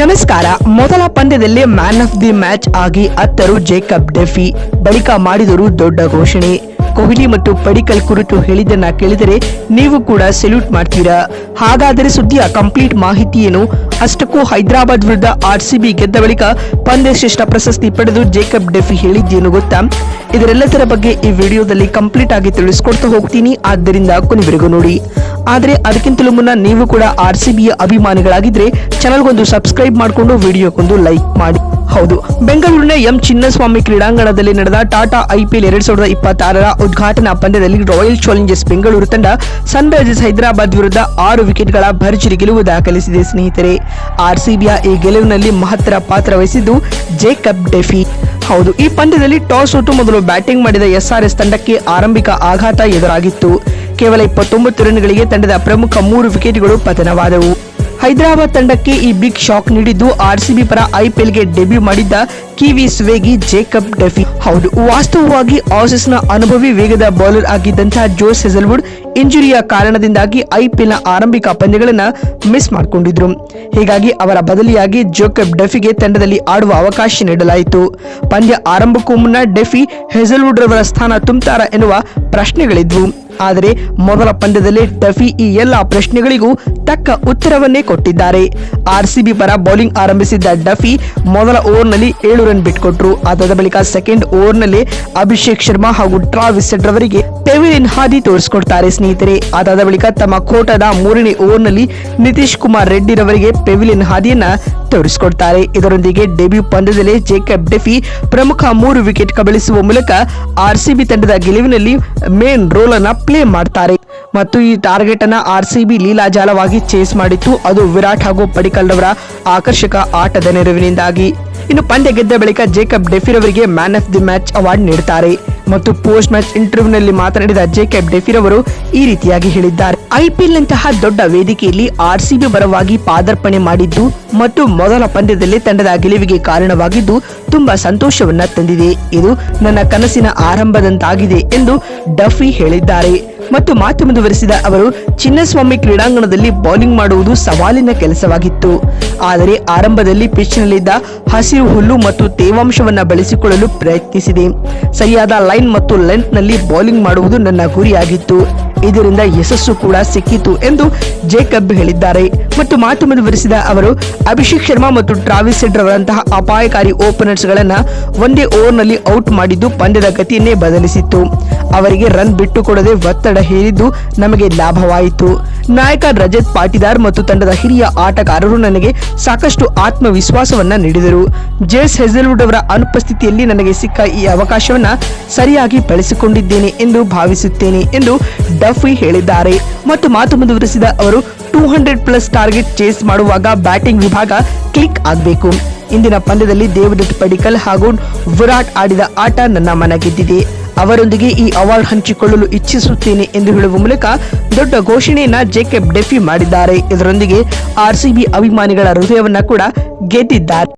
ನಮಸ್ಕಾರ. ಮೊದಲ ಪಂದ್ಯದಲ್ಲಿ ಮ್ಯಾನ್ ಆಫ್ ದಿ ಮ್ಯಾಚ್ ಆಗಿ ಅತ್ತರು ಜೇಕಬ್ ಡೆಫಿ. ಬಳಿಕ ಮಾಡಿದರು ದೊಡ್ಡ ಘೋಷಣೆ. ಕೊಹ್ಲಿ ಮತ್ತು ಪಡಿಕಲ್ ಕುರಿತು ಹೇಳಿದ್ದನ್ನ ಕೇಳಿದರೆ ನೀವು ಕೂಡ ಸೆಲ್ಯೂಟ್ ಮಾಡ್ತೀರಾ. ಹಾಗಾದರೆ ಸುದ್ದಿಯ ಕಂಪ್ಲೀಟ್ ಮಾಹಿತಿ ಏನು? ಅಷ್ಟಕ್ಕೂ ಹೈದರಾಬಾದ್ ವಿರುದ್ಧ ಆರ್ಸಿಬಿ ಗೆದ್ದ ಬಳಿಕ ಪಂದ್ಯ ಶ್ರೇಷ್ಠ ಪ್ರಶಸ್ತಿ ಪಡೆದು ಜೇಕಬ್ ಡೆಫಿ ಹೇಳಿದ್ದೇನು ಗೊತ್ತಾ? ಇದರೆಲ್ಲದರ ಬಗ್ಗೆ ಈ ವಿಡಿಯೋದಲ್ಲಿ ಕಂಪ್ಲೀಟ್ ಆಗಿ ತಿಳಿಸ್ಕೊಡ್ತಾ ಹೋಗ್ತೀನಿ, ಆದ್ದರಿಂದ ಕೊನೆವರೆಗೂ ನೋಡಿ. ಆದರೆ ಅದಕ್ಕಿಂತಲೂ ಮುನ್ನ ನೀವು ಕೂಡ ಆರ್ಸಿಬಿಯ ಅಭಿಮಾನಿಗಳಾಗಿದ್ರೆ ಚಾನಲ್ಗೊಂದು ಸಬ್ಸ್ಕ್ರೈಬ್ ಮಾಡಿಕೊಂಡು ವಿಡಿಯೋಗೊಂದು ಲೈಕ್ ಮಾಡಿ. ಹೌದು, ಬೆಂಗಳೂರಿನ ಎಂ ಚಿನ್ನಸ್ವಾಮಿ ಕ್ರೀಡಾಂಗಣದಲ್ಲಿ ನಡೆದ ಟಾಟಾ ಐಪಿಎಲ್ 2026ರ ಉದ್ಘಾಟನಾ ಪಂದ್ಯದಲ್ಲಿ ರಾಯಲ್ ಚಾಲೆಂಜರ್ಸ್ ಬೆಂಗಳೂರು ತಂಡ ಸನ್ರೈಸರ್ಸ್ ಹೈದರಾಬಾದ್ ವಿರುದ್ಧ 6 ವಿಕೆಟ್ಗಳ ಭರ್ಜರಿ ಗೆಲುವು ದಾಖಲಿಸಿದೆ. ಸ್ನೇಹಿತರೆ, ಆರ್ಸಿಬಿಯ ಈ ಗೆಲುವಿನಲ್ಲಿ ಮಹತ್ತರ ಪಾತ್ರ ವಹಿಸಿದ್ದು ಜೇಕಬ್ ಡೆಫಿ. ಹೌದು, ಈ ಪಂದ್ಯದಲ್ಲಿ ಟಾಸ್ ಸೋತು ಮೊದಲು ಬ್ಯಾಟಿಂಗ್ ಮಾಡಿದ ಎಸ್ಆರ್ಎಸ್ ತಂಡಕ್ಕೆ ಆರಂಭಿಕ ಆಘಾತ ಎದುರಾಗಿತ್ತು. ಕೇವಲ 29 ರನ್ಗಳಿಗೆ ತಂಡದ ಪ್ರಮುಖ 3 ವಿಕೆಟ್ಗಳು ಪತನವಾದವು. ಹೈದರಾಬಾದ್ ತಂಡಕ್ಕೆ ಈ ಬಿಗ್ ಶಾಕ್ ನೀಡಿದ್ದು ಆರ್ಸಿಬಿ ಪರ ಐಪಿಎಲ್ಗೆ ಡೆಬ್ಯೂ ಮಾಡಿದ್ದ ಕಿವೀಸ್ ವೇಗಿ ಜೇಕಬ್ ಡೆಫಿ. ಹೌದು, ವಾಸ್ತವವಾಗಿ ಆಸೀಸ್ನ ಅನುಭವಿ ವೇಗದ ಬೌಲರ್ ಆಗಿದ್ದಂತಹ ಜೋಸ್ ಹೆಜಲ್ವುಡ್ ಇಂಜುರಿಯ ಕಾರಣದಿಂದಾಗಿ ಐಪಿಎಲ್ನ ಆರಂಭಿಕ ಪಂದ್ಯಗಳನ್ನು ಮಿಸ್ ಮಾಡಿಕೊಂಡಿದ್ರು. ಹೀಗಾಗಿ ಅವರ ಬದಲಿಯಾಗಿ ಜೇಕಬ್ ಡೆಫಿಗೆ ತಂಡದಲ್ಲಿ ಆಡುವ ಅವಕಾಶ ನೀಡಲಾಯಿತು. ಪಂದ್ಯ ಆರಂಭಕ್ಕೂ ಮುನ್ನ ಡೆಫಿ ಹೆಜಲ್ವುಡ್ ರವರ ಸ್ಥಾನ ತುಂಬುತ್ತಾರಾ ಎನ್ನುವ ಪ್ರಶ್ನೆಗಳಿದ್ವು. ಆದರೆ ಮೊದಲ ಪಂದ್ಯದಲ್ಲಿ ಡೆಫಿ ಈ ಎಲ್ಲ ಪ್ರಶ್ನೆಗಳಿಗೂ ತಕ್ಕ ಉತ್ತರವನ್ನೇ ಕೊಟ್ಟಿದ್ದಾರೆ. ಆರ್ಸಿಬಿ ಪರ ಬೌಲಿಂಗ್ ಆರಂಭಿಸಿದ್ದ ಡೆಫಿ ಮೊದಲ ಓವರ್ನಲ್ಲಿ 7 ರನ್ ಬಿಟ್ಕೊಟ್ರು. ಅದಾದ ಬಳಿಕ ಸೆಕೆಂಡ್ ಓವರ್ನಲ್ಲಿ ಅಭಿಷೇಕ್ ಶರ್ಮಾ ಹಾಗೂ ಟ್ರಾವಿಸ್ ಹೆಡ್ ರವರಿಗೆ ಪೆವಿಲಿಯನ್ ಹಾದಿ ತೋರಿಸಿಕೊಡ್ತಾರೆ. ಸ್ನೇಹಿತರೆ, ಅದಾದ ಬಳಿಕ ತಮ್ಮ ಕೋಟದ 3ನೇ ಓವರ್ನಲ್ಲಿ ನಿತೀಶ್ ಕುಮಾರ್ ರೆಡ್ಡಿ ರವರಿಗೆ ಪೆವಿಲಿಯನ್ ಹಾದಿಯನ್ನ ತೋರಿಸಿಕೊಡ್ತಾರೆ. ಇದರೊಂದಿಗೆ ಡೆಬ್ಯೂ ಪಂದ್ಯದಲ್ಲಿ ಜೇಕಬ್ ಡೆಫಿ ಪ್ರಮುಖ 3 ವಿಕೆಟ್ ಕಬಳಿಸುವ ಮೂಲಕ ಆರ್ಸಿಬಿ ತಂಡದ ಗೆಲುವಿನಲ್ಲಿ ಮೇನ್ ರೋಲ್ ಅನ್ನ ಪ್ಲೇ ಮಾಡ್ತಾರೆ. ಮತ್ತು ಈ ಟಾರ್ಗೆಟ್ ಅನ್ನ ಆರ್ಸಿಬಿ ಲೀಲಾಜಾಲವಾಗಿ ಚೇಸ್ ಮಾಡಿತ್ತು. ಅದು ವಿರಾಟ್ ಹಾಗೂ ಪಡಿಕಲ್ ರವರ ಆಕರ್ಷಕ ಆಟದ ನೆರವಿನಿಂದಾಗಿ. ಇನ್ನು ಪಂದ್ಯ ಗೆದ್ದ ಬಳಿಕ ಜೇಕಬ್ ಡೆಫಿ ರವರಿಗೆ man of the match award ನೀಡುತ್ತಾರೆ. ಮತ್ತು ಪೋಸ್ಟ್ ಮ್ಯಾಚ್ ಇಂಟರ್ವ್ಯೂನಲ್ಲಿ ಮಾತನಾಡಿದ ಜೇಕಬ್ ಡೆಫಿ ರವರು ಈ ರೀತಿಯಾಗಿ ಹೇಳಿದ್ದಾರೆ: ಐಪಿಎಲ್ ನಂತಹ ದೊಡ್ಡ ವೇದಿಕೆಯಲ್ಲಿ ಆರ್ಸಿಬಿ ಪರವಾಗಿ ಪಾದಾರ್ಪಣೆ ಮಾಡಿದ್ದು ಮತ್ತು ಮೊದಲ ಪಂದ್ಯದಲ್ಲಿ ತಂಡದ ಗೆಲುವಿಗೆ ಕಾರಣವಾಗಿದ್ದು ತುಂಬಾ ಸಂತೋಷವನ್ನ ತಂದಿದೆ. ಇದು ನನ್ನ ಕನಸಿನ ಆರಂಭದಂತಾಗಿದೆ ಎಂದು ಡೆಫಿ ಹೇಳಿದ್ದಾರೆ. ಮತ್ತು ಮಾತು ಮುಂದುವರೆಸಿದ ಅವರು, ಚಿನ್ನಸ್ವಾಮಿ ಕ್ರೀಡಾಂಗಣದಲ್ಲಿ ಬೌಲಿಂಗ್ ಮಾಡುವುದು ಸವಾಲಿನ ಕೆಲಸವಾಗಿತ್ತು. ಆದರೆ ಆರಂಭದಲ್ಲಿ ಪಿಚ್ನಲ್ಲಿದ್ದ ಹಸಿರು ಹುಲ್ಲು ಮತ್ತು ತೇವಾಂಶವನ್ನ ಬಳಸಿಕೊಳ್ಳಲು ಪ್ರಯತ್ನಿಸಿದೆ. ಸರಿಯಾದ ಲೈನ್ ಮತ್ತು ಲೆಂತ್ ನಲ್ಲಿ ಬೌಲಿಂಗ್ ಮಾಡುವುದು ನನ್ನ ಗುರಿಯಾಗಿತ್ತು. ಇದರಿಂದ ಯಶಸ್ಸು ಕೂಡ ಸಿಕ್ಕಿತು ಎಂದು ಜೇಕಬ್ ಹೇಳಿದ್ದಾರೆ. ಮತ್ತು ಮಾತು ಮುಂದುವರೆಸಿದ ಅವರು, ಅಭಿಷೇಕ್ ಶರ್ಮಾ ಮತ್ತು ಟ್ರಾವಿಸ್ ಹೆಡ್ ರವರಂತಹ ಅಪಾಯಕಾರಿ ಓಪನರ್ಸ್ ಗಳನ್ನ ಒಂದೇ ಓವರ್ನಲ್ಲಿ ಔಟ್ ಮಾಡಿದ್ದು ಪಂದ್ಯದ ಗತಿಯನ್ನೇ ಬದಲಿಸಿತ್ತು. ಅವರಿಗೆ ರನ್ ಬಿಟ್ಟುಕೊಡದೆ ಒತ್ತಡ ಹೇರಿದ್ದು ನಮಗೆ ಲಾಭವಾಯಿತು. ನಾಯಕ ರಜತ್ ಪಾಟಿದಾರ್ ಮತ್ತು ತಂಡದ ಹಿರಿಯ ಆಟಗಾರರು ನನಗೆ ಸಾಕಷ್ಟು ಆತ್ಮವಿಶ್ವಾಸವನ್ನ ನೀಡಿದರು. ಜೇಸ್ ಹೆಜಲ್ವುಡ್ ಅವರ ಅನುಪಸ್ಥಿತಿಯಲ್ಲಿ ನನಗೆ ಸಿಕ್ಕ ಈ ಅವಕಾಶವನ್ನ ಸರಿಯಾಗಿ ಬಳಸಿಕೊಂಡಿದ್ದೇನೆ ಎಂದು ಭಾವಿಸುತ್ತೇನೆ ಎಂದು ಡೆಫಿ ಹೇಳಿದ್ದಾರೆ. ಮತ್ತು ಮಾತು ಮುಂದುವರೆಸಿದ ಅವರು, 200+ ಟಾರ್ಗೆಟ್ ಚೇಸ್ ಮಾಡುವಾಗ ಬ್ಯಾಟಿಂಗ್ ವಿಭಾಗ ಕ್ಲಿಕ್ ಆಗಬೇಕು. ಇಂದಿನ ಪಂದ್ಯದಲ್ಲಿ ದೇವದತ್ ಪಡಿಕಲ್ ಹಾಗೂ ವಿರಾಟ್ ಆಡಿದ ಆಟ ನನ್ನ ಮನ ಗೆದ್ದಿದೆ. ಅವರೊಂದಿಗೆ ಈ ಅವಾರ್ಡ್ ಹಂಚಿಕೊಳ್ಳಲು ಇಚ್ಛಿಸುತ್ತೇನೆ ಎಂದು ಹೇಳುವ ಮೂಲಕ ದೊಡ್ಡ ಘೋಷಣೆಯನ್ನ ಜೇಕಬ್ ಡೆಫಿ ಮಾಡಿದ್ದಾರೆ. ಇದರೊಂದಿಗೆ ಆರ್ಸಿಬಿ ಅಭಿಮಾನಿಗಳ ಹೃದಯವನ್ನ ಕೂಡ ಗೆದ್ದಿದ್ದಾರೆ.